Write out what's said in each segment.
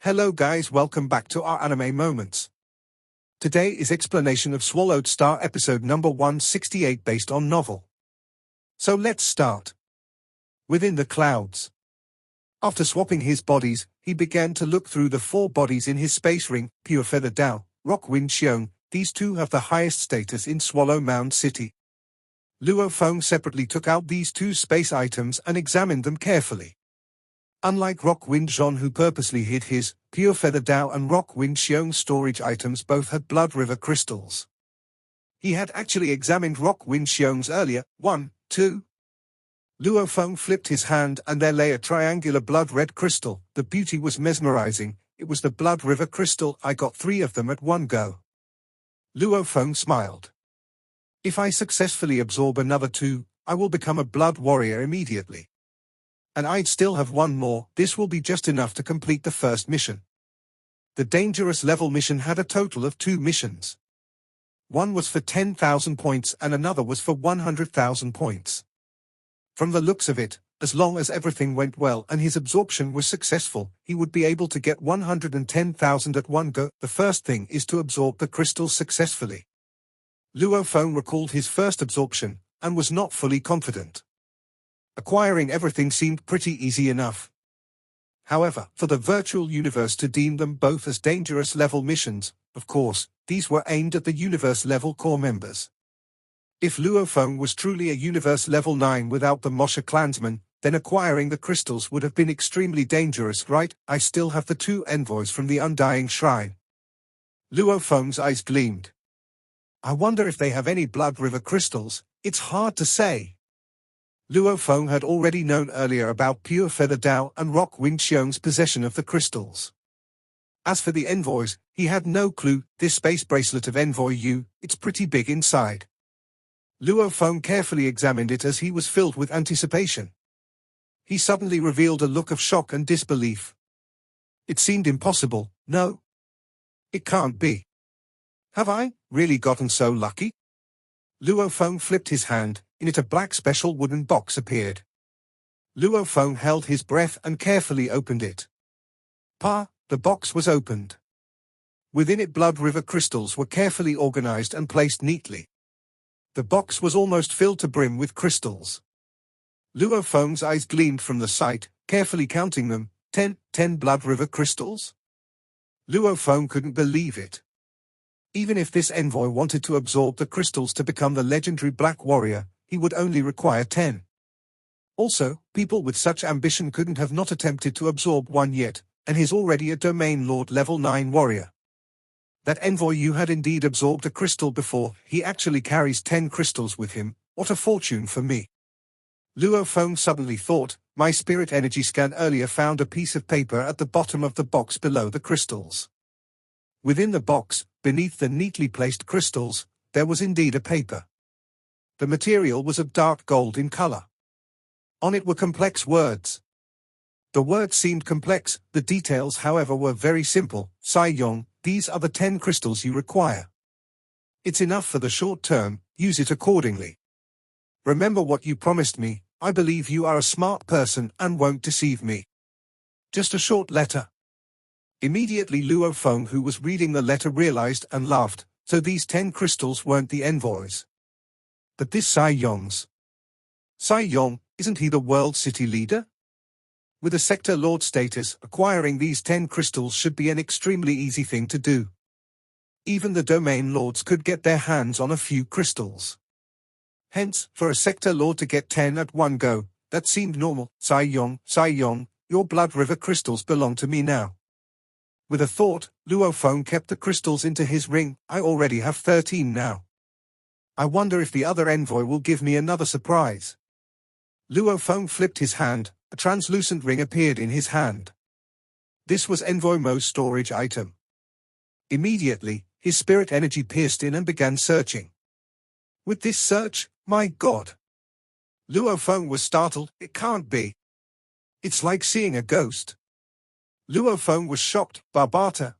Hello guys, welcome back to our anime moments. Today is explanation of Swallowed Star episode number 168 based on novel. So let's start. Within the clouds. After swapping his bodies, he began to look through the 4 bodies in his space ring, Pure Feather Dao, Rock Wind Xiong. These 2 have the highest status in Swallow Mound City. Luo Feng separately took out these 2 space items and examined them carefully. Unlike Rock Wind Zhon, who purposely hid his Pure Feather Dao and Rock Wind Xiong storage items, both had Blood River crystals. He had actually examined Rock Wind Xiong's earlier. 1, 2. Luo Feng flipped his hand and there lay a triangular blood red crystal. The beauty was mesmerizing. It was the Blood River crystal. I got 3 of them at one go. Luo Feng smiled. If I successfully absorb another 2, I will become a blood warrior immediately. And I'd still have 1 more. This will be just enough to complete the first mission. The dangerous level mission had a total of 2 missions. One was for 10,000 points and another was for 100,000 points. From the looks of it, as long as everything went well and his absorption was successful, he would be able to get 110,000 at one go. The first thing is to absorb the crystals successfully. Luo Feng recalled his first absorption and was not fully confident. Acquiring everything seemed pretty easy enough. However, for the virtual universe to deem them both as dangerous level missions, of course, these were aimed at the universe level core members. If Luo Feng was truly a universe level 9 without the Mosha clansmen, then acquiring the crystals would have been extremely dangerous, right? I still have the 2 envoys from the Undying Shrine. Luo Feng's eyes gleamed. I wonder if they have any Blood River crystals. It's hard to say. Luo Feng had already known earlier about Pure Feather Dao and Rock Wind Xiong's possession of the crystals. As for the envoys, he had no clue. This space bracelet of Envoy U, it's pretty big inside. Luo Feng carefully examined it as he was filled with anticipation. He suddenly revealed a look of shock and disbelief. It seemed impossible. No. It can't be. Have I really gotten so lucky? Luo Feng flipped his hand. In it a black special wooden box appeared. Luo Feng held his breath and carefully opened it. The box was opened. Within it Blood River crystals were carefully organized and placed neatly. The box was almost filled to brim with crystals. Luo Feng's eyes gleamed from the sight, carefully counting them. 10 Blood River crystals? Luo Feng couldn't believe it. Even if this envoy wanted to absorb the crystals to become the legendary Black Warrior, he would only require 10. Also, people with such ambition couldn't have not attempted to absorb 1 yet, and he's already a Domain Lord level 9 warrior. That envoy you had indeed absorbed a crystal before. He actually carries 10 crystals with him. What a fortune for me. Luo Feng suddenly thought. My spirit energy scan earlier found a piece of paper at the bottom of the box below the crystals. Within the box, beneath the neatly placed crystals, there was indeed a paper. The material was of dark gold in color. On it were complex words. The words seemed complex, the details however were very simple. Sai Yong, these are the 10 crystals you require. It's enough for the short term, use it accordingly. Remember what you promised me. I believe you are a smart person and won't deceive me. Just a short letter. Immediately Luo Feng, who was reading the letter, realized and laughed. So these 10 crystals weren't the envoys. But this Sai Yong's. Sai Yong, isn't he the world city leader? With a sector lord status, acquiring these 10 crystals should be an extremely easy thing to do. Even the domain lords could get their hands on a few crystals. Hence, for a sector lord to get 10 at one go, that seemed normal. Sai Yong, your Blood River crystals belong to me now. With a thought, Luo Feng kept the crystals into his ring. I already have 13 now. I wonder if the other envoy will give me another surprise. Luo Feng flipped his hand. A translucent ring appeared in his hand. This was Envoy Mo's storage item. Immediately, his spirit energy pierced in and began searching. With this search, my God! Luo Feng was startled. It can't be. It's like seeing a ghost. Luo Feng was shocked. Barbata.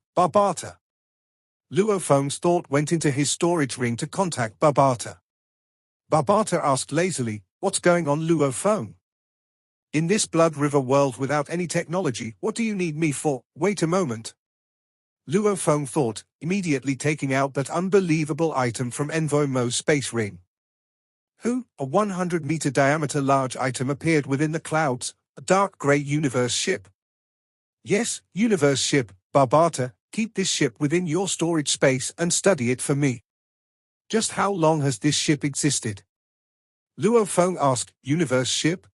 Luo Feng's thought went into his storage ring to contact Barbata. Barbata asked lazily, what's going on, Luo Feng? In this Blood River world without any technology, what do you need me for? Wait a moment. Luo Feng thought, immediately taking out that unbelievable item from Envoy Mo's space ring. A 100-meter diameter large item appeared within the clouds, a dark grey universe ship. Yes, universe ship, Barbata, keep this ship within your storage space and study it for me. Just how long has this ship existed? Luo Feng asked, universe ship?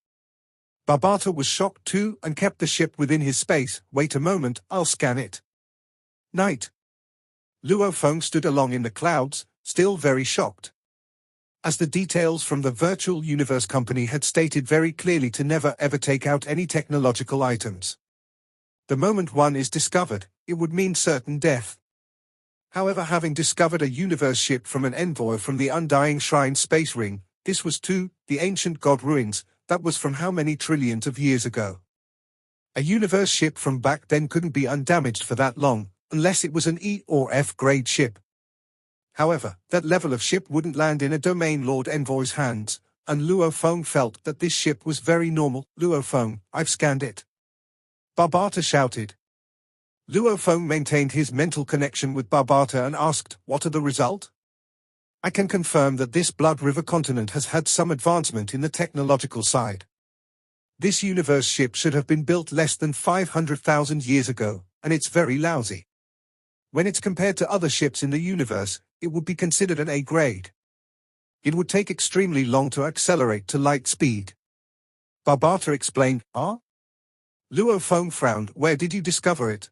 Barbata was shocked too and kept the ship within his space. Wait a moment, I'll scan it. Night. Luo Feng stood along in the clouds, still very shocked. As the details from the virtual universe company had stated very clearly to never ever take out any technological items. The moment one is discovered, it would mean certain death. However, having discovered a universe ship from an envoy from the Undying Shrine space ring, this was too, the ancient god ruins, that was from how many trillions of years ago. A universe ship from back then couldn't be undamaged for that long, unless it was an E or F grade ship. However, that level of ship wouldn't land in a Domain Lord envoy's hands, and Luo Feng felt that this ship was very normal. Luo Feng, I've scanned it. Barbata shouted. Luo Feng maintained his mental connection with Barbata and asked, what are the result? I can confirm that this Blood River continent has had some advancement in the technological side. This universe ship should have been built less than 500,000 years ago, and it's very lousy. When it's compared to other ships in the universe, it would be considered an A grade. It would take extremely long to accelerate to light speed. Barbata explained, Luo Feng frowned, where did you discover it?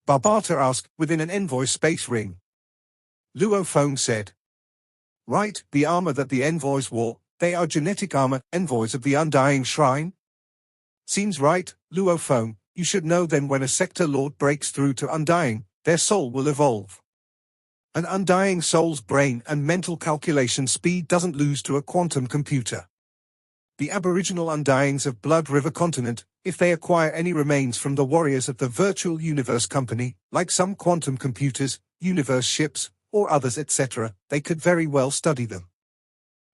Barbata asked, within an envoy space ring. Luo Feng said, right, the armor that the envoys wore, they are genetic armor, envoys of the Undying Shrine? Seems right, Luo Feng, you should know then when a sector lord breaks through to Undying, their soul will evolve. An Undying soul's brain and mental calculation speed doesn't lose to a quantum computer. The aboriginal Undyings of Blood River continent, if they acquire any remains from the warriors of the virtual universe company, like some quantum computers, universe ships, or others etc., they could very well study them.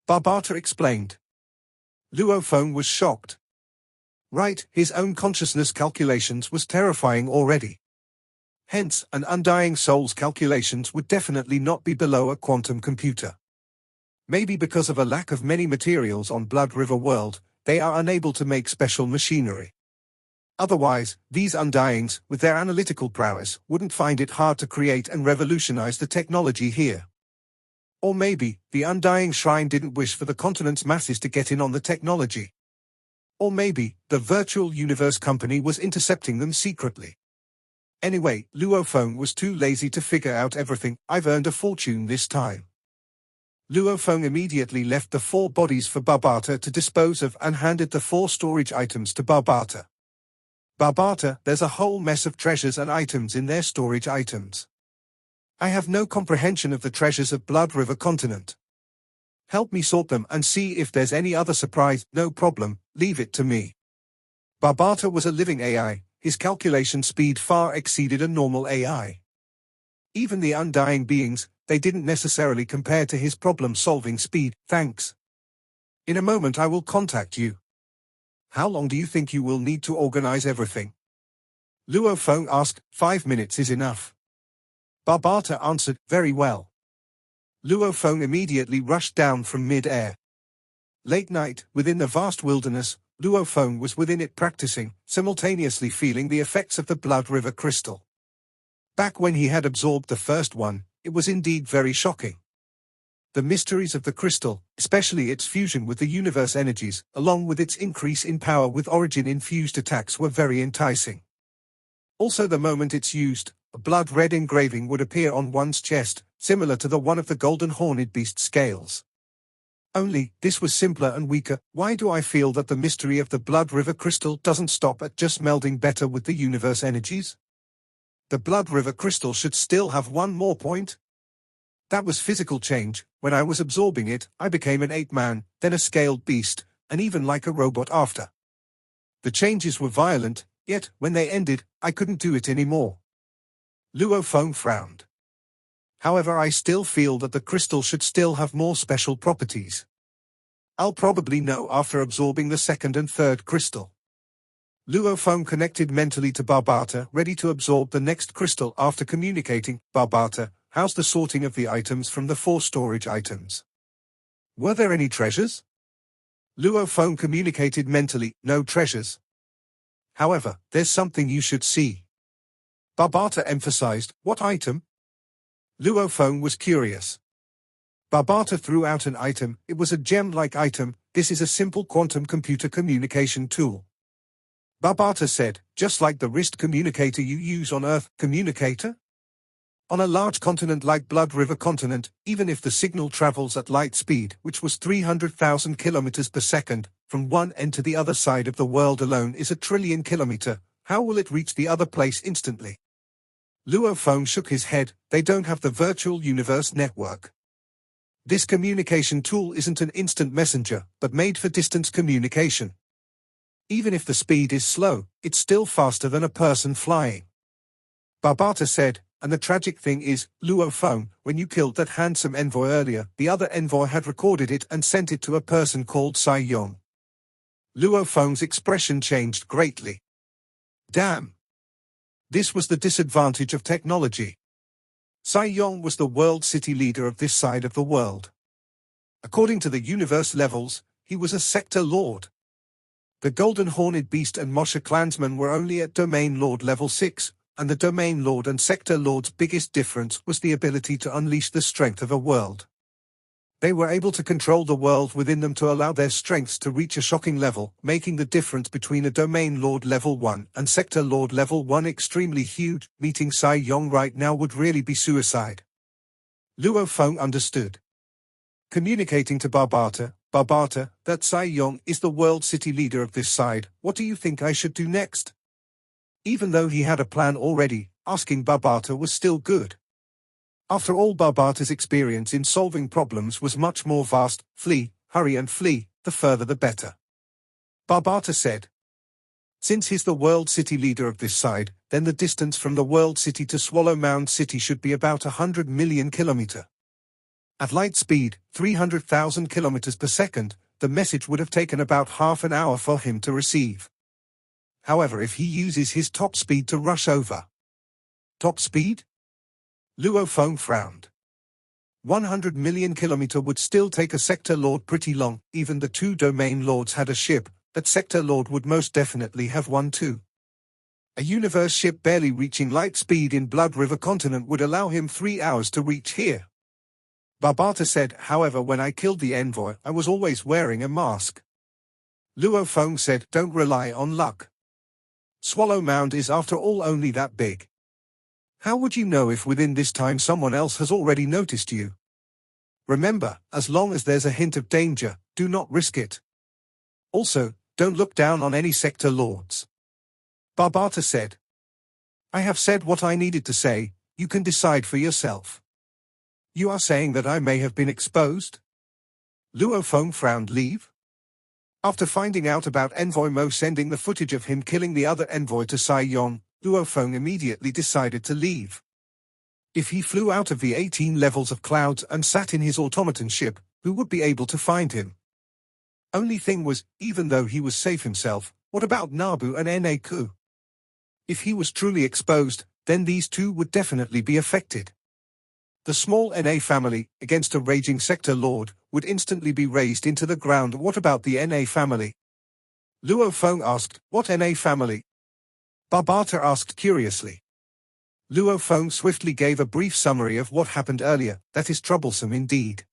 Barbata explained. Luo Feng was shocked. Right, his own consciousness calculations was terrifying already. Hence, an Undying soul's calculations would definitely not be below a quantum computer. Maybe because of a lack of many materials on Blood River world, they are unable to make special machinery. Otherwise, these Undyings, with their analytical prowess, wouldn't find it hard to create and revolutionize the technology here. Or maybe, the Undying Shrine didn't wish for the continent's masses to get in on the technology. Or maybe, the virtual universe company was intercepting them secretly. Anyway, Luo Feng was too lazy to figure out everything. I've earned a fortune this time. Luo Feng immediately left the 4 bodies for Barbata to dispose of and handed the 4 storage items to Barbata. Barbata, there's a whole mess of treasures and items in their storage items. I have no comprehension of the treasures of Blood River continent. Help me sort them and see if there's any other surprise. No problem, leave it to me. Barbata was a living AI, his calculation speed far exceeded a normal AI. Even the Undying beings, they didn't necessarily compare to his problem-solving speed. Thanks. In a moment I will contact you. How long do you think you will need to organize everything? Luo Feng asked. 5 minutes is enough. Barbata answered, very well. Luo Feng immediately rushed down from mid-air. Late night, within the vast wilderness, Luo Feng was within it practicing, simultaneously feeling the effects of the Blood River crystal. Back when he had absorbed the first one, it was indeed very shocking. The mysteries of the crystal, especially its fusion with the universe energies, along with its increase in power with origin-infused attacks were very enticing. Also the moment it's used, a blood-red engraving would appear on one's chest, similar to the one of the golden horned beast scales. Only, this was simpler and weaker. Why do I feel that the mystery of the Blood River crystal doesn't stop at just melding better with the universe energies? The Blood River crystal should still have one more point. That was physical change. When I was absorbing it, I became an ape-man, then a scaled beast, and even like a robot after. The changes were violent, yet, when they ended, I couldn't do it anymore. Luo Feng frowned. However, I still feel that the crystal should still have more special properties. I'll probably know after absorbing the second and third crystal. Luo Feng connected mentally to Barbata, ready to absorb the next crystal after communicating. Barbata, how's the sorting of the items from the 4 storage items? Were there any treasures? Luo Feng communicated mentally, no treasures. However, there's something you should see. Barbata emphasized, what item? Luo Feng was curious. Barbata threw out an item. It was a gem-like item. This is a simple quantum computer communication tool. Barbata said, just like the wrist communicator you use on Earth. Communicator? On a large continent like Blood River continent, even if the signal travels at light speed, which was 300,000 kilometers per second, from one end to the other side of the world alone is 1 trillion kilometer, how will it reach the other place instantly? Luo Feng shook his head. They don't have the virtual universe network. This communication tool isn't an instant messenger, but made for distance communication. Even if the speed is slow, it's still faster than a person flying. Barbata said, and the tragic thing is, Luo Feng, when you killed that handsome envoy earlier, the other envoy had recorded it and sent it to a person called Sai Yong. Luo Feng's expression changed greatly. Damn. This was the disadvantage of technology. Sai Yong was the world city leader of this side of the world. According to the universe levels, he was a sector lord. The Golden Horned Beast and Moshe clansmen were only at Domain Lord level 6, and the Domain Lord and Sector Lord's biggest difference was the ability to unleash the strength of a world. They were able to control the world within them to allow their strengths to reach a shocking level, making the difference between a Domain Lord level 1 and Sector Lord level 1 extremely huge. Meeting Sai Yong right now would really be suicide. Luo Feng understood. Communicating to Barbata, Barbata, that Sai Yong is the world city leader of this side. What do you think I should do next? Even though he had a plan already, asking Barbata was still good. After all, Barbata's experience in solving problems was much more vast. Flee, hurry and flee, the further the better. Barbata said. Since he's the world city leader of this side, then the distance from the world city to Swallow Mound City should be about 100 million kilometer. At light speed, 300,000 kilometers per second, the message would have taken about half an hour for him to receive. However, if he uses his top speed to rush over. Top speed? Luo Feng frowned. 100 million kilometer would still take a sector lord pretty long. Even the 2 domain lords had a ship. That sector lord would most definitely have one too. A universe ship barely reaching light speed in Blood River continent would allow him 3 hours to reach here. Barbata said, however, when I killed the envoy, I was always wearing a mask. Luo Feng said, don't rely on luck. Swallow Mound is after all only that big. How would you know if within this time someone else has already noticed you? Remember, as long as there's a hint of danger, do not risk it. Also, don't look down on any sector lords. Barbata said. I have said what I needed to say, you can decide for yourself. You are saying that I may have been exposed? Luo Feng frowned. Leave? After finding out about Envoy Mo sending the footage of him killing the other envoy to Sai Yong, Luo Feng immediately decided to leave. If he flew out of the 18 levels of clouds and sat in his automaton ship, who would be able to find him? Only thing was, even though he was safe himself, what about Nabu and Eneku? If he was truly exposed, then these two would definitely be affected. The small NA family, against a raging sector lord, would instantly be razed into the ground. What about the NA family? Luo Feng asked, what NA family? Barbata asked curiously. Luo Feng swiftly gave a brief summary of what happened earlier. That is troublesome indeed.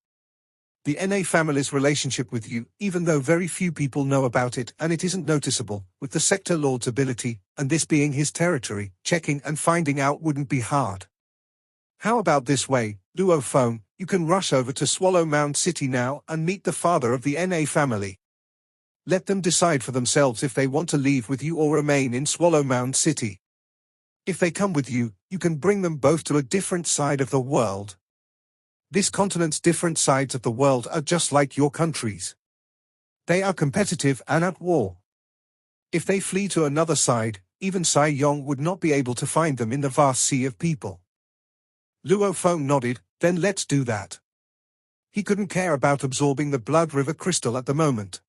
The NA family's relationship with you, even though very few people know about it and it isn't noticeable, with the sector lord's ability, and this being his territory, checking and finding out wouldn't be hard. How about this way, Luo Feng, you can rush over to Swallow Mound City now and meet the father of the NA family. Let them decide for themselves if they want to leave with you or remain in Swallow Mound City. If they come with you, you can bring them both to a different side of the world. This continent's different sides of the world are just like your countries. They are competitive and at war. If they flee to another side, even Sai Yong would not be able to find them in the vast sea of people. Luo Feng nodded, then let's do that. He couldn't care about absorbing the Blood River crystal at the moment.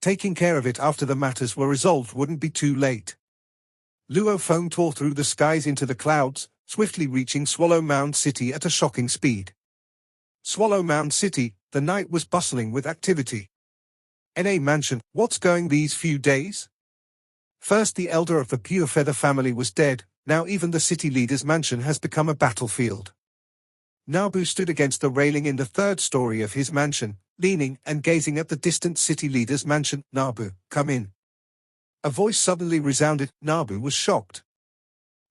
Taking care of it after the matters were resolved wouldn't be too late. Luo Feng tore through the skies into the clouds, swiftly reaching Swallow Mound City at a shocking speed. Swallow Mound City, the night was bustling with activity. NA Mansion, what's going these few days? First the elder of the Pure Feather family was dead, now even the city leader's mansion has become a battlefield. Nabu stood against the railing in the third story of his mansion, leaning and gazing at the distant city leader's mansion. Nabu, come in. A voice suddenly resounded. Nabu was shocked.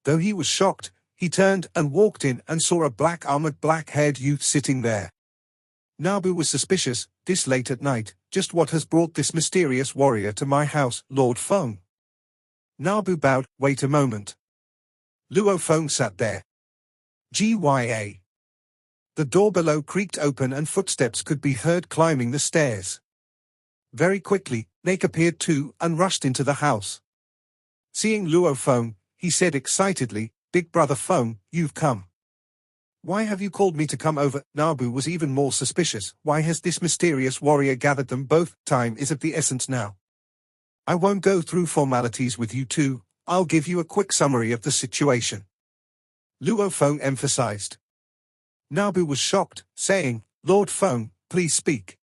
Though he was shocked, he turned and walked in and saw a black-armored, black-haired youth sitting there. Nabu was suspicious. This late at night, just what has brought this mysterious warrior to my house, Lord Feng? Nabu bowed. Wait a moment. Luo Feng sat there. GYA. The door below creaked open and footsteps could be heard climbing the stairs. Very quickly, Nake appeared too and rushed into the house. Seeing Luo Feng, he said excitedly, Big Brother Feng, you've come. Why have you called me to come over? Nabu was even more suspicious. Why has this mysterious warrior gathered them both? Time is of the essence now. I won't go through formalities with you two, I'll give you a quick summary of the situation. Luo Feng emphasized. Nabu was shocked, saying, Lord Feng, please speak.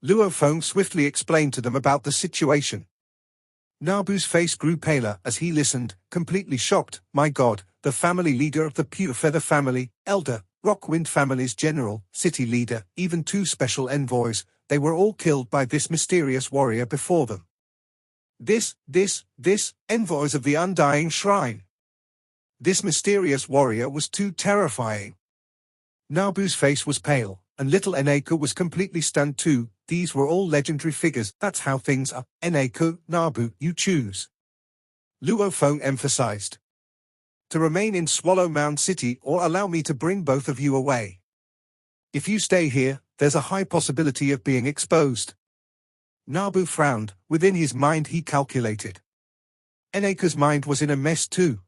Luo Feng swiftly explained to them about the situation. Nabu's face grew paler as he listened, completely shocked. My God, the family leader of the Pure Feather family, elder, Rockwind family's general, city leader, even 2 special envoys, they were all killed by this mysterious warrior before them. This, envoys of the Undying Shrine. This mysterious warrior was too terrifying. Nabu's face was pale, and little Eneko was completely stunned too. These were all legendary figures. That's how things are. Eneko, Nabu, you choose. Luo Feng emphasized. To remain in Swallow Mound City or allow me to bring both of you away. If you stay here, there's a high possibility of being exposed. Nabu frowned. Within his mind he calculated. Eneko's mind was in a mess too.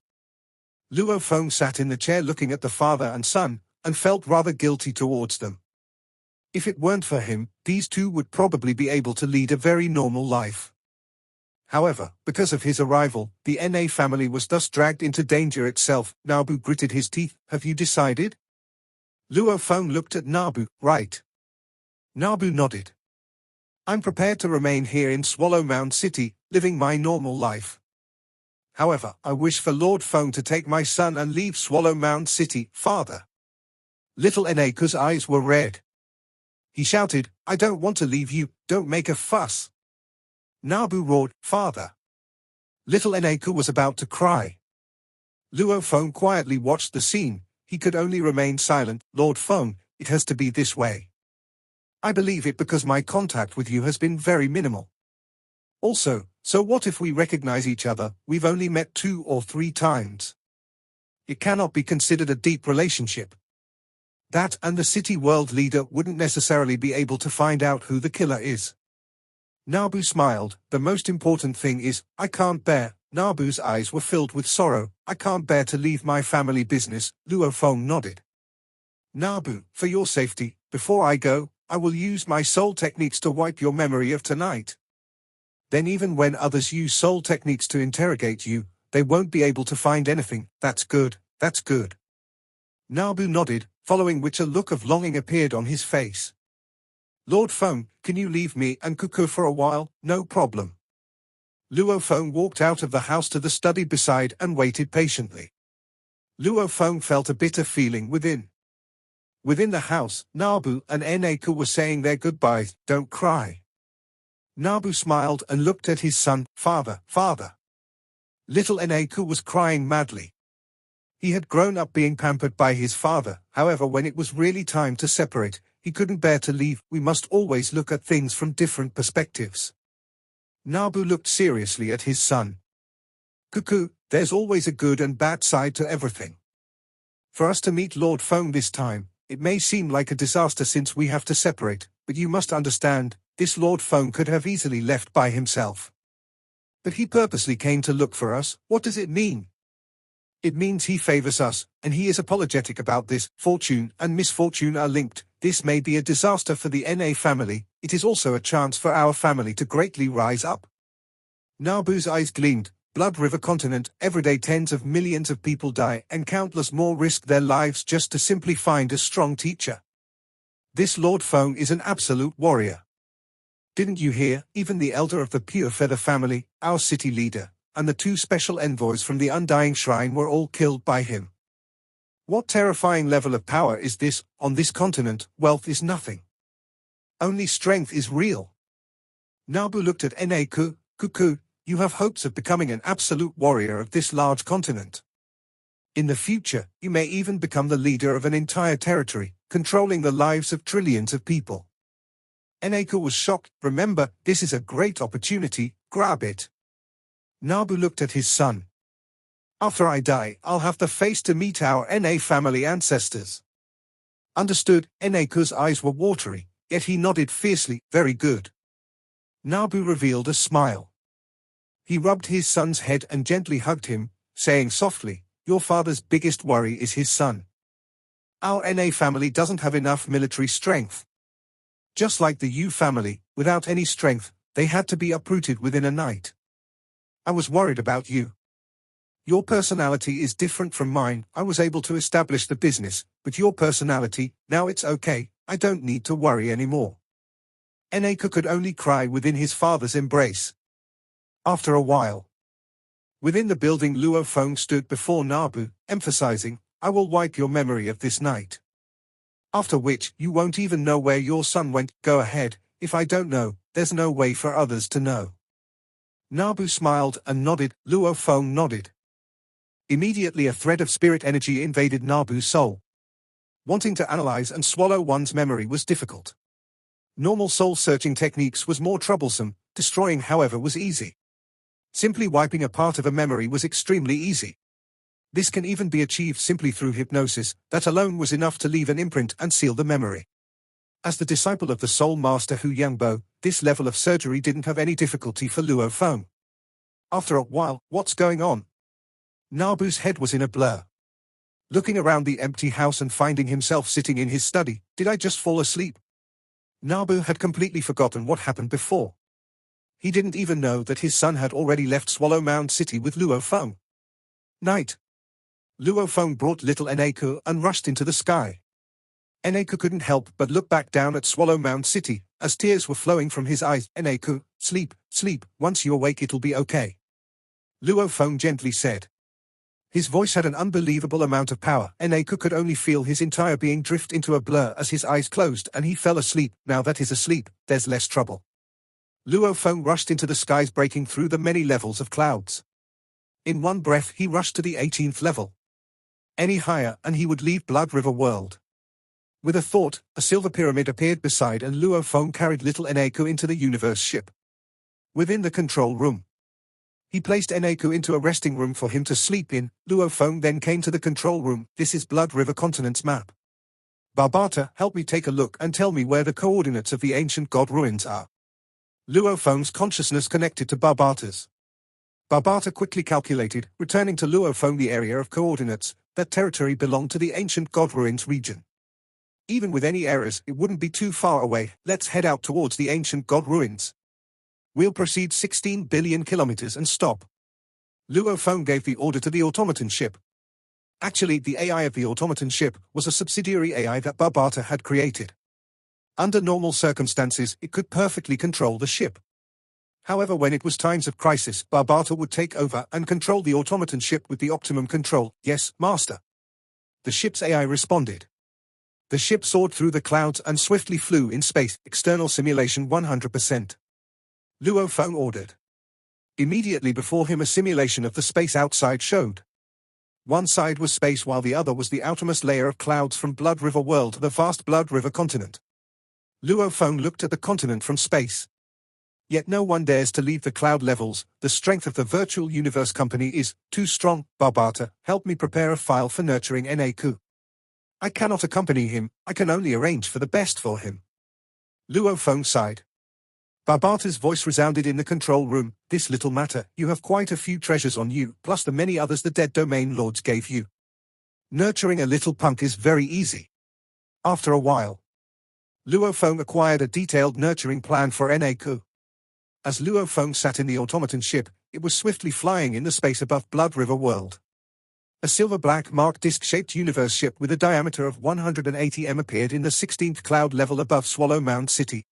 Luo Feng sat in the chair looking at the father and son, and felt rather guilty towards them. If it weren't for him, these two would probably be able to lead a very normal life. However, because of his arrival, the NA family was thus dragged into danger itself. Nabu gritted his teeth. Have you decided? Luo Feng looked at Nabu. Right. Nabu nodded. I'm prepared to remain here in Swallow Mound City, living my normal life. However, I wish for Lord Feng to take my son and leave Swallow Mound City, father. Little Eneko's eyes were red. He shouted, I don't want to leave you, don't make a fuss. Nabu roared, Father. Little Eneko was about to cry. Luo Feng quietly watched the scene. He could only remain silent. Lord Feng, it has to be this way. I believe it because my contact with you has been very minimal. Also, so what if we recognize each other? We've only met 2 or 3 times. It cannot be considered a deep relationship. That and the city world leader wouldn't necessarily be able to find out who the killer is. Nabu smiled. The most important thing is, I can't bear. Nabu's eyes were filled with sorrow. I can't bear to leave my family business. Luo Feng nodded. Nabu, for your safety, before I go, I will use my soul techniques to wipe your memory of tonight. Then even when others use soul techniques to interrogate you, they won't be able to find anything. That's good, that's good. Nabu nodded, following which a look of longing appeared on his face. Lord Feng, can you leave me and Cuckoo for a while? No problem. Luo Feng walked out of the house to the study beside and waited patiently. Luo Feng felt a bitter feeling within. Within the house, Nabu and Eneko were saying their goodbyes. Don't cry. Nabu smiled and looked at his son. Father, father. Little Eneko was crying madly. He had grown up being pampered by his father. However, when it was really time to separate, he couldn't bear to leave. We must always look at things from different perspectives. Nabu looked seriously at his son. Cuckoo, there's always a good and bad side to everything. For us to meet Lord Feng this time, it may seem like a disaster since we have to separate, but you must understand, this Lord Feng could have easily left by himself. But he purposely came to look for us. What does it mean? It means he favors us, and he is apologetic about this. Fortune and misfortune are linked. This may be a disaster for the NA family. It is also a chance for our family to greatly rise up. Nabu's eyes gleamed. Blood River continent, every day tens of millions of people die, and countless more risk their lives just to simply find a strong teacher. This Lord Feng is an absolute warrior. Didn't you hear? Even the elder of the Pure Feather family, our city leader, and the two special envoys from the Undying Shrine were all killed by him. What terrifying level of power is this? On this continent, wealth is nothing. Only strength is real. Nabu looked at Eneku. Cuckoo, you have hopes of becoming an absolute warrior of this large continent. In the future, you may even become the leader of an entire territory, controlling the lives of trillions of people. Eneku was shocked. Remember, this is a great opportunity, grab it. Nabu looked at his son. After I die, I'll have the face to meet our NA family ancestors. Understood. Eneku's eyes were watery, yet he nodded fiercely. Very good. Nabu revealed a smile. He rubbed his son's head and gently hugged him, saying softly, your father's biggest worry is his son. Our NA family doesn't have enough military strength. Just like the U family, without any strength, they had to be uprooted within a night. I was worried about you. Your personality is different from mine. I was able to establish the business, but your personality, now it's okay, I don't need to worry anymore. Eneku could only cry within his father's embrace. After a while, within the building, Luo Feng stood before Nabu, emphasizing, I will wipe your memory of this night. After which, you won't even know where your son went. Go ahead, if I don't know, there's no way for others to know. Nabu smiled and nodded. Luo Feng nodded. Immediately a thread of spirit energy invaded Nabu's soul. Wanting to analyze and swallow one's memory was difficult. Normal soul-searching techniques was more troublesome, destroying, however, was easy. Simply wiping a part of a memory was extremely easy. This can even be achieved simply through hypnosis. That alone was enough to leave an imprint and seal the memory. As the disciple of the Soul Master Hu Yangbo, this level of surgery didn't have any difficulty for Luo Feng. After a while, what's going on? Nabu's head was in a blur. Looking around the empty house and finding himself sitting in his study, did I just fall asleep? Nabu had completely forgotten what happened before. He didn't even know that his son had already left Swallow Mound City with Luo Feng. Night. Luo Feng brought little Eneku and rushed into the sky. Eneku couldn't help but look back down at Swallow Mound City, as tears were flowing from his eyes. Eneku, sleep, sleep, once you awake it'll be okay. Luo Feng gently said. His voice had an unbelievable amount of power. Eneku could only feel his entire being drift into a blur as his eyes closed and he fell asleep. Now that he's asleep, there's less trouble. Luo Feng rushed into the skies, breaking through the many levels of clouds. In one breath he rushed to the 18th level. Any higher and he would leave Blood River World. With a thought, a silver pyramid appeared beside and Luo Feng carried little Eneku into the universe ship. Within the control room, he placed Eneku into a resting room for him to sleep in. Luo Feng then came to the control room. This is Blood River Continent's map. Barbata, help me take a look and tell me where the coordinates of the ancient god ruins are. Luo Feng's consciousness connected to Barbata's. Barbata quickly calculated, returning to Luo Feng the area of coordinates. That territory belonged to the ancient god ruins region. Even with any errors, it wouldn't be too far away. Let's head out towards the ancient god ruins. We'll proceed 16 billion kilometers and stop. Luo Feng gave the order to the automaton ship. Actually, the AI of the automaton ship was a subsidiary AI that Barbata had created. Under normal circumstances, it could perfectly control the ship. However, when it was times of crisis, Barbata would take over and control the automaton ship with the optimum control. Yes, Master. The ship's AI responded. The ship soared through the clouds and swiftly flew in space. External simulation 100%. Luo Feng ordered. Immediately before him a simulation of the space outside showed. One side was space while the other was the outermost layer of clouds from Blood River World, the vast Blood River continent. Luo Feng looked at the continent from space. Yet no one dares to leave the cloud levels. The strength of the virtual universe company is too strong. Barbata, help me prepare a file for nurturing Eneku. I cannot accompany him, I can only arrange for the best for him. Luo Feng sighed. Barbata's voice resounded in the control room. This little matter, you have quite a few treasures on you, plus the many others the dead domain lords gave you. Nurturing a little punk is very easy. After a while, Luo Feng acquired a detailed nurturing plan for Eneku. As Luo Feng sat in the automaton ship, it was swiftly flying in the space above Blood River World. A silver-black marked disc-shaped universe ship with a diameter of 180 m appeared in the 16th cloud level above Swallow Mound City.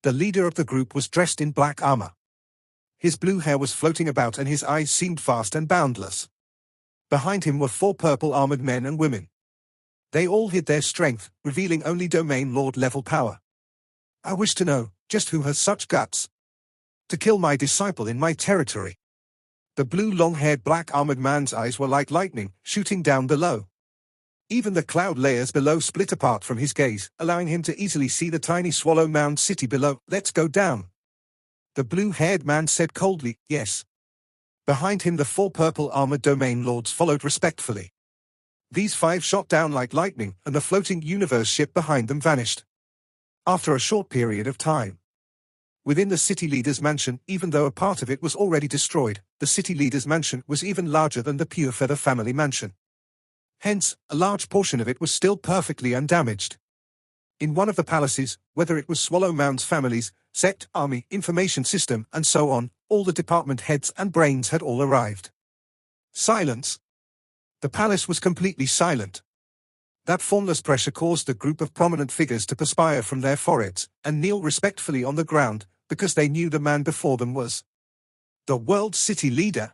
The leader of the group was dressed in black armor. His blue hair was floating about and his eyes seemed vast and boundless. Behind him were 4 purple armored men and women. They all hid their strength, revealing only Domain Lord level power. I wish to know, just who has such guts to kill my disciple in my territory. The blue long-haired black armored man's eyes were like lightning, shooting down below. Even the cloud layers below split apart from his gaze, allowing him to easily see the tiny Swallow Mound City below. Let's go down. The blue-haired man said coldly, yes. Behind him the 4 purple armored domain lords followed respectfully. These 5 shot down like lightning, and the floating universe ship behind them vanished. After a short period of time, within the city leader's mansion, even though a part of it was already destroyed, the city leader's mansion was even larger than the Pure Feather family mansion. Hence, a large portion of it was still perfectly undamaged. In one of the palaces, whether it was Swallow Mound's families, sect, army, information system, and so on, all the department heads and brains had all arrived. Silence. The palace was completely silent. That formless pressure caused the group of prominent figures to perspire from their foreheads, and kneel respectfully on the ground, because they knew the man before them was the world's city leader.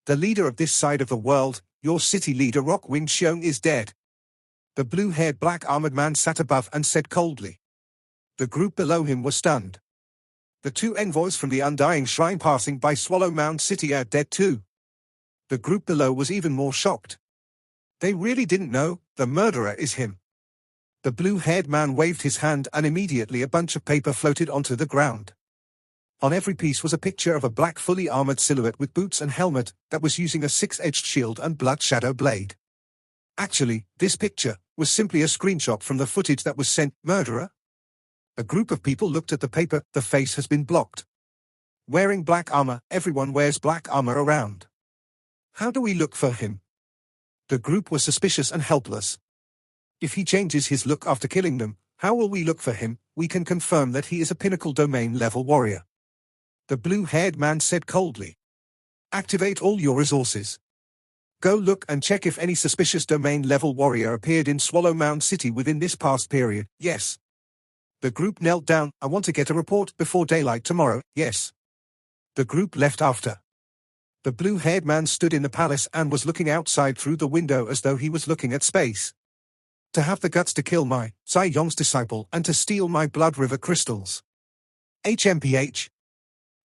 The leader of this side of the world, your city leader Rock Wing Xiong, is dead. The blue-haired black-armored man sat above and said coldly. The group below him was stunned. The 2 envoys from the Undying Shrine passing by Swallow Mound City are dead too. The group below was even more shocked. They really didn't know, the murderer is him. The blue-haired man waved his hand and immediately a bunch of paper floated onto the ground. On every piece was a picture of a black fully armored silhouette with boots and helmet that was using a 6-edged shield and blood shadow blade. Actually, this picture was simply a screenshot from the footage that was sent. Murderer? A group of people looked at the paper. The face has been blocked. Wearing black armor, everyone wears black armor around. How do we look for him? The group was suspicious and helpless. If he changes his look after killing them, how will we look for him? We can confirm that he is a pinnacle domain level warrior. The blue-haired man said coldly. Activate all your resources. Go look and check if any suspicious domain level warrior appeared in Swallow Mound City within this past period. Yes. The group knelt down. I want to get a report before daylight tomorrow. Yes. The group left after. The blue-haired man stood in the palace and was looking outside through the window as though he was looking at space. To have the guts to kill my Sai Yong's disciple and to steal my Blood River crystals. HMPH.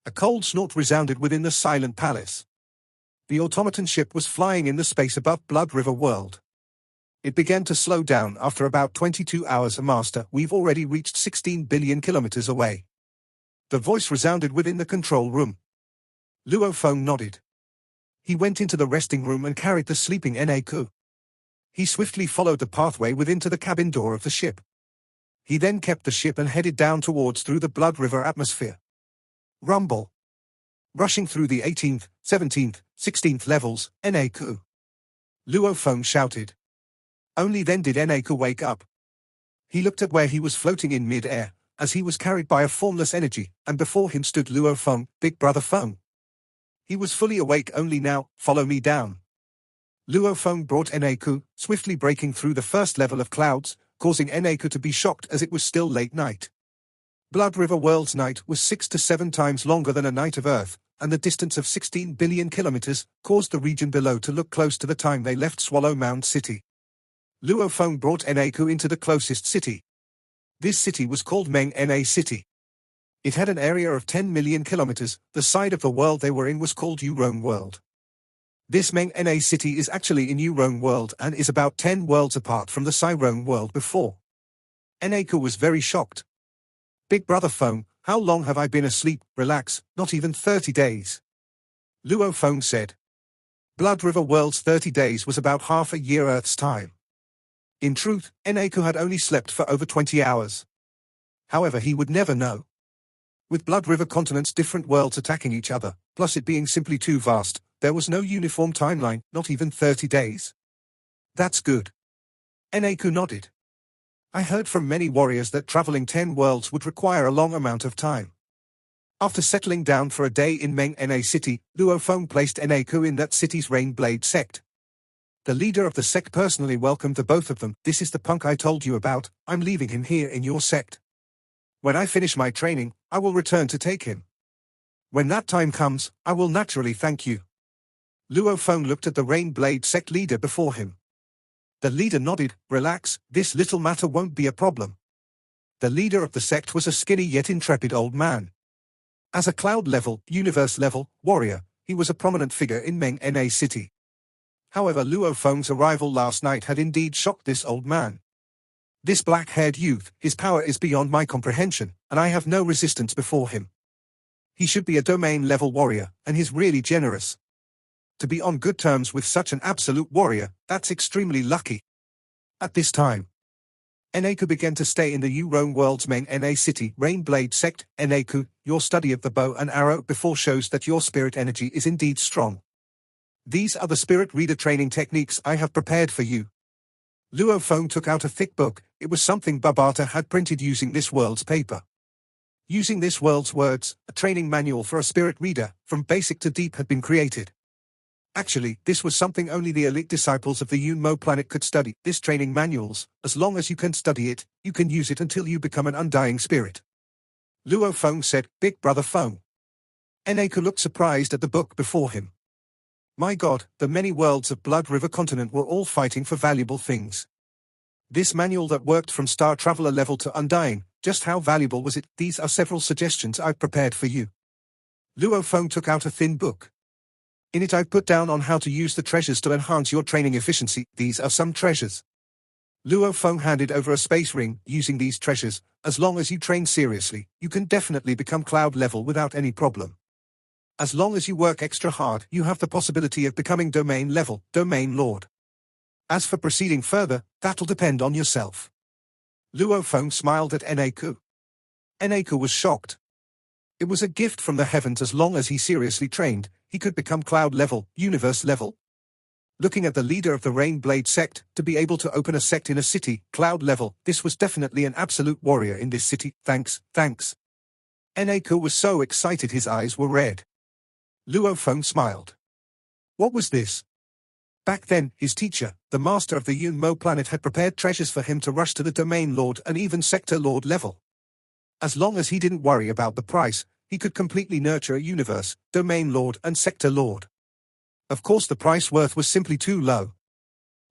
A cold snort resounded within the silent palace. The automaton ship was flying in the space above Blood River World. It began to slow down after about 22 hours. Master, we've already reached 16 billion kilometers away. The voice resounded within the control room. Luo Feng nodded. He went into the resting room and carried the sleeping Eneku. He swiftly followed the pathway within to the cabin door of the ship. He then kept the ship and headed down towards through the Blood River atmosphere. Rumble. Rushing through the 18th, 17th, 16th levels, Eneku. Luo Feng shouted. Only then did Eneku wake up. He looked at where he was floating in mid-air, as he was carried by a formless energy, and before him stood Luo Feng, Big Brother Feng. He was fully awake only now. Follow me down. Luo Feng brought Eneku, swiftly breaking through the first level of clouds, causing Eneku to be shocked as it was still late night. Blood River World's night was 6 to 7 times longer than a night of Earth, and the distance of 16 billion kilometers caused the region below to look close to the time they left Swallow Mound City. Luo Feng brought Eneku into the closest city. This city was called Meng Na City. It had an area of 10 million kilometers. The side of the world they were in was called Yurong World. This Meng Na City is actually in Yurong World and is about 10 worlds apart from the Cyrone World before. Eneku was very shocked. Big Brother Feng, how long have I been asleep? Relax, not even 30 days. Luo Feng said. Blood River World's 30 days was about half a year Earth's time. In truth, Eneku had only slept for over 20 hours. However, he would never know. With Blood River continents, different worlds attacking each other, plus it being simply too vast, there was no uniform timeline, not even 30 days. That's good. Eneku nodded. I heard from many warriors that traveling 10 worlds would require a long amount of time. After settling down for a day in Meng Na city, Luo Feng placed Eneku in that city's Rainblade sect. The leader of the sect personally welcomed the both of them. This is the punk I told you about, I'm leaving him here in your sect. When I finish my training, I will return to take him. When that time comes, I will naturally thank you. Luo Feng looked at the Rainblade sect leader before him. The leader nodded. Relax, this little matter won't be a problem. The leader of the sect was a skinny yet intrepid old man. As a cloud-level, universe-level warrior, he was a prominent figure in Meng Na city. However, Luo Feng's arrival last night had indeed shocked this old man. This black-haired youth, his power is beyond my comprehension, and I have no resistance before him. He should be a domain-level warrior, and he's really generous. To be on good terms with such an absolute warrior, that's extremely lucky. At this time, Eneku began to stay in the Urone world's Meng Na city Rainblade sect. Eneku, your study of the bow and arrow before shows that your spirit energy is indeed strong. These are the spirit reader training techniques I have prepared for you. Luo Feng took out a thick book. It was something Babata had printed using this world's paper. Using this world's words, a training manual for a spirit reader, from basic to deep, had been created. Actually, this was something only the elite disciples of the Yunmo planet could study. This training manuals, as long as you can study it, you can use it until you become an undying spirit. Luo Feng said, Big Brother Feng. Eneku looked surprised at the book before him. My God, the many worlds of Blood River continent were all fighting for valuable things. This manual that worked from Star Traveler level to Undying, just how valuable was it? These are several suggestions I've prepared for you. Luo Feng took out a thin book. In it I've put down on how to use the treasures to enhance your training efficiency. These are some treasures. Luo Feng handed over a space ring. Using these treasures, as long as you train seriously, you can definitely become cloud level without any problem. As long as you work extra hard, you have the possibility of becoming domain level, domain lord. As for proceeding further, that'll depend on yourself. Luo Feng smiled at Eneku. Eneku was shocked. It was a gift from the heavens. As long as he seriously trained, he could become cloud level, universe level. Looking at the leader of the Rainblade sect, to be able to open a sect in a city, cloud level, this was definitely an absolute warrior in this city. Thanks. Eneku was so excited his eyes were red. Luo Feng smiled. What was this? Back then, his teacher, the master of the Yunmo planet, had prepared treasures for him to rush to the domain lord and even sector lord level. As long as he didn't worry about the price, he could completely nurture a universe, domain lord and sector lord. Of course, the price worth was simply too low.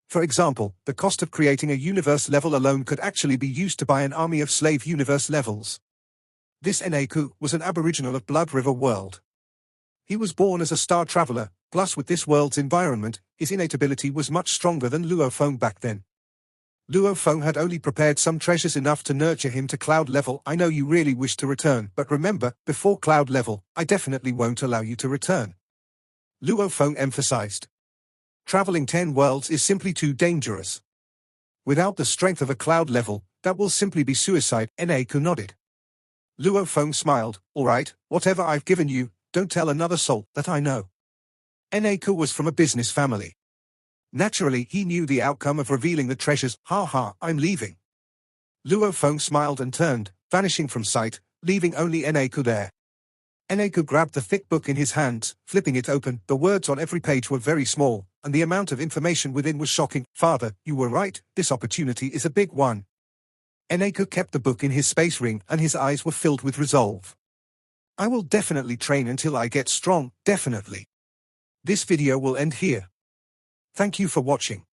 For example, the cost of creating a universe level alone could actually be used to buy an army of slave universe levels. This Eneku was an aboriginal of Blood River world. He was born as a star traveler, plus with this world's environment, his innate ability was much stronger than Luo Feng back then. Luo Feng had only prepared some treasures enough to nurture him to cloud level. I know you really wish to return, but remember, before cloud level, I definitely won't allow you to return. Luo Feng emphasized. Traveling 10 worlds is simply too dangerous. Without the strength of a cloud level, that will simply be suicide. Eneku nodded. Luo Feng smiled. All right, whatever I've given you, don't tell another soul that I know. Eneku was from a business family. Naturally, he knew the outcome of revealing the treasures. I'm leaving. Luo Feng smiled and turned, vanishing from sight, leaving only Eneku there. Eneku grabbed the thick book in his hands, flipping it open. The words on every page were very small, and the amount of information within was shocking. Father, you were right, this opportunity is a big one. Eneku kept the book in his space ring, and his eyes were filled with resolve. I will definitely train until I get strong, definitely. This video will end here. Thank you for watching.